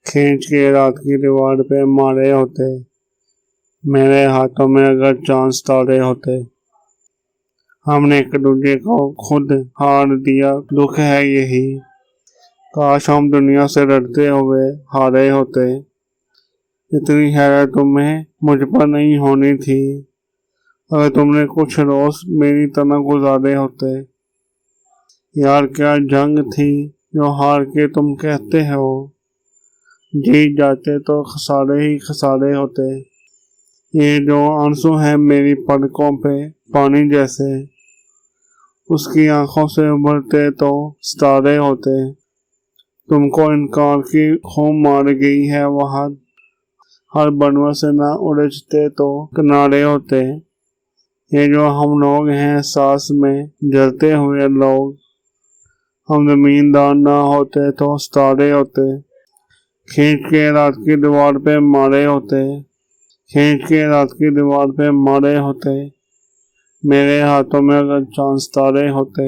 खींच के रात की दीवार पे मारे होते। मेरे हाथों में अगर चांद तारे होते। हमने एक दूसरे को खुद हार दिया, दुख है यही। काश हम दुनिया से डरते हुए हारे होते। इतनी हैरत तुम्हें मुझ पर नहीं होनी थी, अगर तुमने कुछ रोज मेरी तरह गुजारे होते। यार क्या जंग थी जो हार के तुम कहते हो, जीत जाते तो खसारे ही खसारे होते। ये जो आंसू है मेरी पलकों पे पानी जैसे, उसकी आंखों से उभरते तो सितारे होते। तुमको इनकार की खूब मार गई है वहां, हर बनवा से ना उलझते तो किनारे होते। ये जो हम लोग हैं सांस में जलते हुए लोग, हम जमींदार ना होते तो सितारे होते। खींच के रात की दीवार पे मारे होते। खींच के रात की दीवार पे मारे होते। मेरे हाथों में अगर चांद तारे होते।